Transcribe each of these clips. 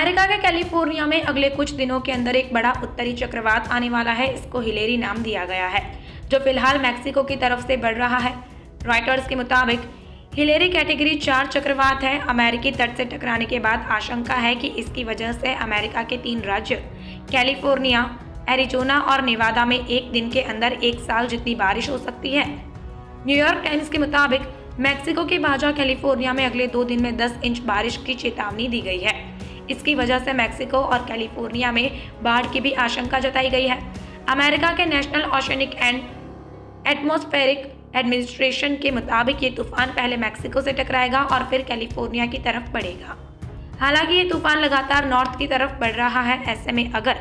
America के California में अगले कुछ दिनों के अंदर एक बड़ा उत्तरी चक्रवात आने वाला है। इसको हिलेरी नाम दिया गया है, जो फिलहाल मैक्सिको की तरफ से बढ़ रहा है। रॉयटर्स के मुताबिक हिलेरी कैटेगरी 4 चक्रवात है। अमेरिकी तट से टकराने के बाद आशंका है कि इसकी वजह से अमेरिका के 3 राज्य कैलिफोर्निया, एरिजोना और नेवादा में एक दिन के अंदर 1 साल जितनी बारिश हो सकती है। न्यूयॉर्क टाइम्स के मुताबिक मैक्सिको के बाजा कैलिफोर्निया में अगले 2 दिन में 10 इंच बारिश की चेतावनी दी गई है। इसकी वजह से मैक्सिको और कैलिफोर्निया में बाढ़ की भी आशंका जताई गई है। अमेरिका के national oceanic and atmospheric administration के मुताबिक ये तूफान पहले मैक्सिको से टकराएगा और फिर कैलिफोर्निया की तरफ बढ़ेगा। हालांकि ये तूफान लगातार नॉर्थ की तरफ बढ़ रहा है। ऐसे में अगर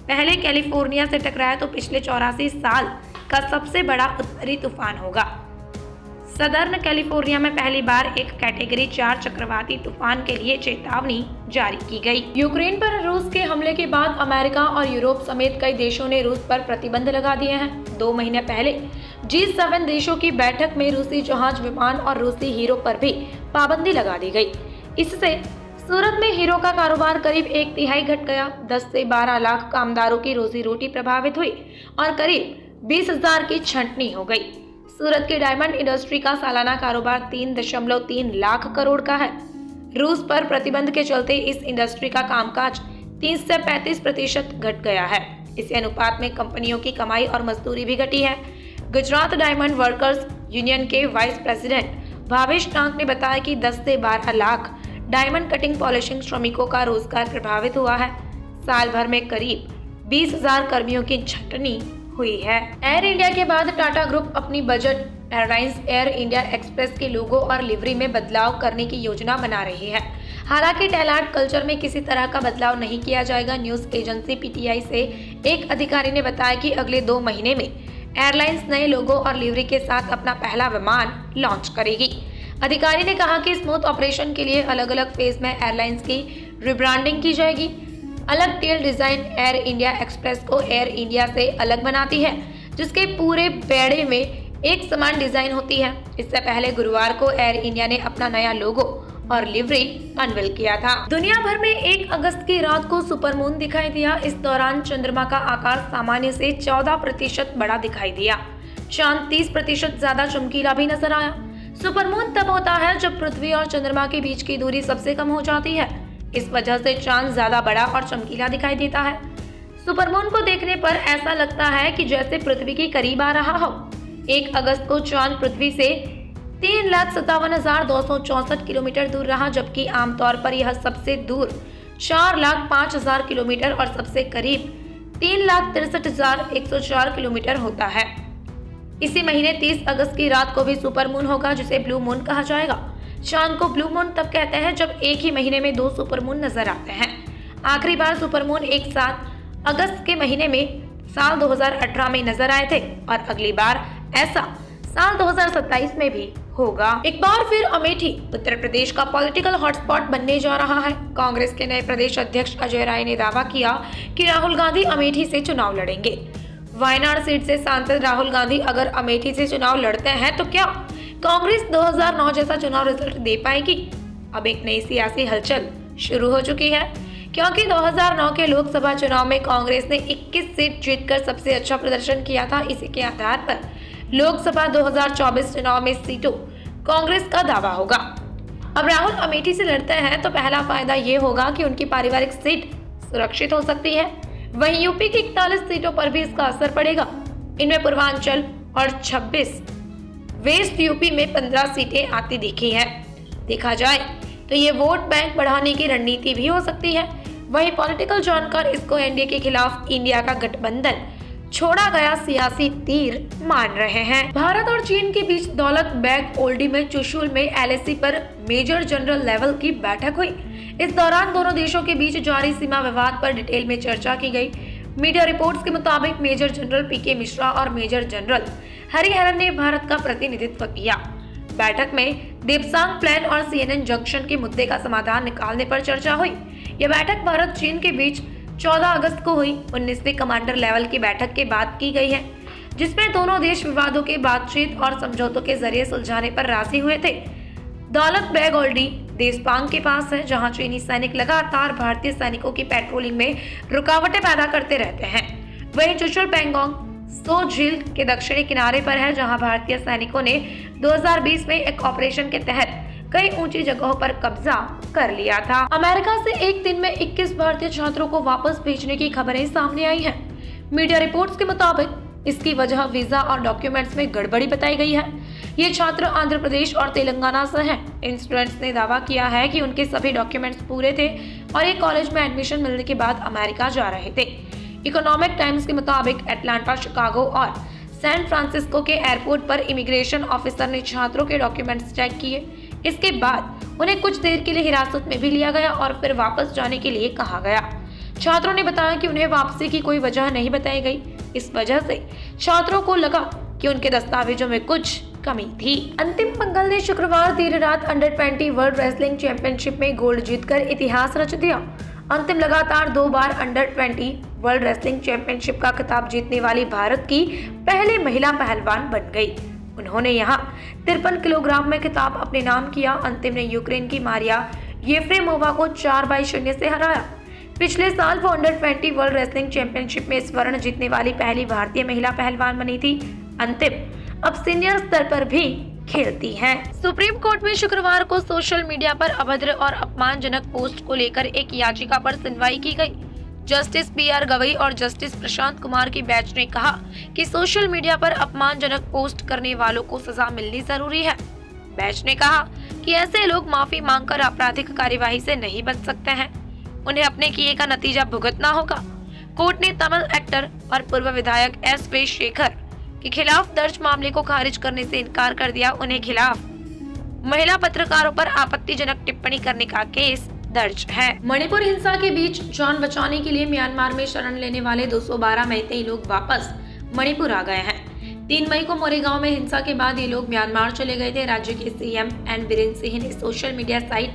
पहले कैलिफोर्निया से टकराया तो पिछले 84 साल का सबसे बड़ा उत्तरी तूफान होगा। सदर्न कैलिफोर्निया में पहली बार एक कैटेगरी 4 चक्रवाती तूफान के लिए चेतावनी जारी की गई। यूक्रेन पर रूस के हमले के बाद अमेरिका और यूरोप समेत कई देशों ने रूस पर प्रतिबंध लगा दिए हैं। 2 महीने पहले G7 देशों की बैठक में रूसी जहाज, विमान और रूसी हीरो पर भी पाबंदी लगा दी गई। इससे सूरत में हीरो का कारोबार करीब 1/3 घट गया। 10 से 12 लाख कामदारों की रोजी रोटी प्रभावित हुई और करीब 20,000 की छंटनी हो गई। सूरत की डायमंड इंडस्ट्री का सालाना कारोबार 3.3 लाख करोड़ का है। रूस पर प्रतिबंध के चलते इस इंडस्ट्री का कामकाज 30 से 35% घट गया है। इसी अनुपात में कंपनियों की कमाई और मजदूरी भी घटी है। गुजरात डायमंड वर्कर्स यूनियन के वाइस प्रेसिडेंट भावेश टांक ने बताया कि 10 से 12 लाख डायमंड कटिंग पॉलिशिंग श्रमिकों का रोजगार प्रभावित हुआ है। साल भर में करीब 20,000 कर्मियों की छंटनी हुई है। एयर इंडिया के बाद टाटा ग्रुप अपनी budget airlines air India express के लोगो और लिवरी में बदलाव करने की योजना बना रही है। हालांकि टैलेंट कल्चर में किसी तरह का बदलाव नहीं किया जाएगा। न्यूज एजेंसी PTI से एक अधिकारी ने बताया कि अगले 2 महीने में एयरलाइंस नए लोगो और लिवरी के साथ अपना पहला विमान लॉन्च करेगी। अधिकारी ने कहा कि स्मूथ ऑपरेशन के लिए अलग अलग फेज में एयरलाइंस की रिब्रांडिंग की जाएगी। अलग tail design Air India Express को एयर इंडिया से अलग बनाती है, जिसके पूरे बेड़े में एक समान डिजाइन होती है। इससे पहले गुरुवार को एयर इंडिया ने अपना नया लोगो और लिवरी अनवील किया था। दुनिया भर में 1 अगस्त की रात को सुपरमून दिखाई दिया। इस दौरान चंद्रमा का आकार सामान्य से 14% बड़ा दिखाई दिया। चांद 30% ज्यादा चमकीला भी नजर आया। सुपरमून तब होता है जब पृथ्वी और चंद्रमा के बीच की दूरी सबसे कम हो जाती है। इस वजह से चांद ज्यादा बड़ा और चमकीला दिखाई देता है। सुपरमून को देखने पर ऐसा लगता है कि जैसे पृथ्वी के करीब आ रहा हो। 1 अगस्त को चांद पृथ्वी से 3,57,264 किलोमीटर दूर रहा, जबकि आमतौर पर यह सबसे दूर 4,05,000 किलोमीटर और सबसे करीब 3,63,104 किलोमीटर होता है। इसी महीने 30 अगस्त की रात को भी सुपरमून होगा, जिसे ब्लू मून कहा जाएगा। चांद को ब्लू मून तब कहते हैं जब एक ही महीने में 2 सुपरमून नजर आते हैं। आखिरी बार सुपरमून 7 अगस्त के महीने में साल 2018 में नजर आए थे और अगली बार ऐसा साल 2027 में भी होगा। एक बार फिर अमेठी उत्तर प्रदेश का पॉलिटिकल हॉटस्पॉट बनने जा रहा है। कांग्रेस के नए प्रदेश अध्यक्ष अजय राय ने दावा किया कि राहुल गांधी अमेठी से चुनाव लड़ेंगे। वायनाड सीट से सांसद राहुल गांधी अगर अमेठी से चुनाव लड़ते हैं तो क्या कांग्रेस 2009 जैसा चुनाव रिजल्ट दे पाएगी? अब एक नई सियासी हलचल शुरू हो चुकी है, क्योंकि 2009 के लोकसभा चुनाव में कांग्रेस ने 21 सीट जीतकर सबसे अच्छा प्रदर्शन किया था। इसी के आधार पर लोकसभा 2024 चुनाव में सीटों कांग्रेस का दावा होगा। अब राहुल अमेठी से लड़ते हैं तो पहला फायदा ये होगा कि उनकी पारिवारिक सीट सुरक्षित हो सकती है। वहीं यूपी की 41 सीटों पर भी इसका असर पड़ेगा। इनमें पूर्वांचल और 26 वेस्ट यूपी में 15 सीटें आती दिखी हैं। देखा जाए तो ये वोट बैंक बढ़ाने की रणनीति भी हो सकती है। वहीं पॉलिटिकल जानकार इसको एनडीए के खिलाफ इंडिया का गठबंधन छोड़ा गया सियासी तीर मान रहे हैं। भारत और चीन के बीच दौलत बेग ओल्डी में चुशुल में LAC पर मेजर जनरल लेवल की बैठक हुई। इस दौरान दोनों देशों के बीच जारी सीमा विवाद पर डिटेल में चर्चा की गई। मीडिया रिपोर्ट्स के मुताबिक मेजर जनरल PK मिश्रा और मेजर जनरल हरिहरन ने भारत का प्रतिनिधित्व किया। बैठक में देपसांग प्लान और CNN जंक्शन के मुद्दे का समाधान निकालने पर चर्चा हुई। यह बैठक भारत चीन के बीच 14 अगस्त को हुई 19वीं कमांडर लेवल की बैठक के बाद की गई है, जिसमें दोनों देश विवादों के बातचीत और समझौतों के जरिए सुलझाने पर राजी हुए थे। दौलत बेग ओल्डी देशपांग के पास है, जहां चीनी सैनिक लगातार भारतीय सैनिकों की पेट्रोलिंग में रुकावटें पैदा करते रहते हैं। वहीं चुशुल पेंगोंग सो झील के दक्षिणी किनारे पर है, जहां भारतीय सैनिकों ने 2020 में एक ऑपरेशन के तहत कई ऊंची जगहों पर कब्जा कर लिया था। अमेरिका से एक दिन में 21 भारतीय छात्रों को वापस भेजने की खबरें सामने आई हैं। मीडिया रिपोर्ट्स के मुताबिक इसकी वजह वीजा और डॉक्यूमेंट्स में गड़बड़ी बताई गई है। ये छात्र आंध्र प्रदेश और तेलंगाना से हैं। इन स्टूडेंट्स ने दावा किया है कि उनके सभी डॉक्यूमेंट्स पूरे थे और एक कॉलेज में एडमिशन मिलने के बाद अमेरिका जा रहे थे। इकोनॉमिक टाइम्स के मुताबिक अटलांटा, शिकागो और सैन फ्रांसिस्को के एयरपोर्ट पर इमिग्रेशन ऑफिसर ने छात्रों के डॉक्यूमेंट्स चेक किए। इसके बाद उन्हें कुछ देर के लिए हिरासत में भी लिया गया और फिर वापस जाने के लिए कहा गया। छात्रों ने बताया कि उन्हें वापसी की कोई वजह नहीं बताई गई। इस वजह से छात्रों को लगा कि उनके दस्तावेजों में कुछ कमी थी। अंतिम पंगल ने शुक्रवार देर रात अंडर 20 वर्ल्ड रेसलिंग चैंपियनशिप में गोल्ड जीतकर इतिहास रच दिया। अंतिम लगातार 2 बार अंडर 20 वर्ल्ड रेसलिंग चैंपियनशिप का खिताब जीतने वाली भारत की पहली महिला पहलवान बन गई। उन्होंने यहां 53 किलोग्राम में खिताब अपने नाम किया। अंतिम ने यूक्रेन की मारिया येफ्रेमोवा को 4-0 से हराया। पिछले साल वो अंडर 20 वर्ल्ड रेसलिंग चैंपियनशिप में स्वर्ण जीतने वाली पहली भारतीय महिला पहलवान बनी थी। अंतिम अब सीनियर स्तर पर भी खेलती हैं। सुप्रीम कोर्ट में शुक्रवार को सोशल मीडिया पर अभद्र और अपमानजनक पोस्ट को लेकर एक याचिका पर सुनवाई की गई। जस्टिस PR गवई और जस्टिस प्रशांत कुमार की बेंच ने कहा कि सोशल मीडिया पर अपमानजनक पोस्ट करने वालों को सजा मिलनी जरूरी है। बेंच ने कहा कि ऐसे लोग माफी मांगकर आपराधिक कार्यवाही से नहीं बच सकते हैं, उन्हें अपने किए का नतीजा भुगतना होगा। कोर्ट ने तमिल एक्टर और पूर्व विधायक SV शेखर के खिलाफ दर्ज मामले को खारिज करने से इनकार कर दिया। उन्हें खिलाफ महिला पत्रकारों पर आपत्तिजनक टिप्पणी करने का केस दर्ज है। मणिपुर हिंसा के बीच जान बचाने के लिए म्यांमार में शरण लेने वाले 212 मैतेई लोग वापस मणिपुर आ गए हैं। 3 मई को मोरेगांव में हिंसा के बाद ये लोग म्यांमार चले गए थे। राज्य के CM N बीरेन सिंह ने सोशल मीडिया साइट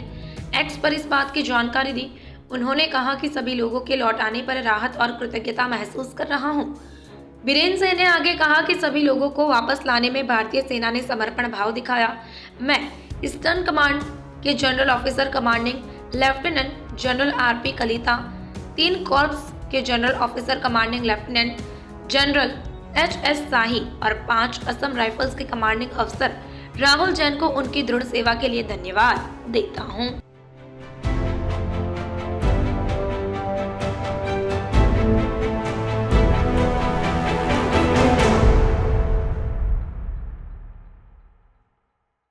X पर इस बात की जानकारी दी। उन्होंने कहा कि सभी लोगों के लौट आने पर राहत और कृतज्ञता महसूस कर रहा हूँ। बीरेन सिंह ने आगे कहा कि सभी लोगों को वापस लाने में भारतीय सेना ने समर्पण भाव दिखाया। मैं ईस्टर्न कमांड के general officer commanding lieutenant general RP Kalita, 3 corps के general officer commanding lieutenant general HS Shahi और 5 असम राइफल्स के कमांडिंग अफसर राहुल जैन को उनकी दृढ़ सेवा के लिए धन्यवाद देता हूं।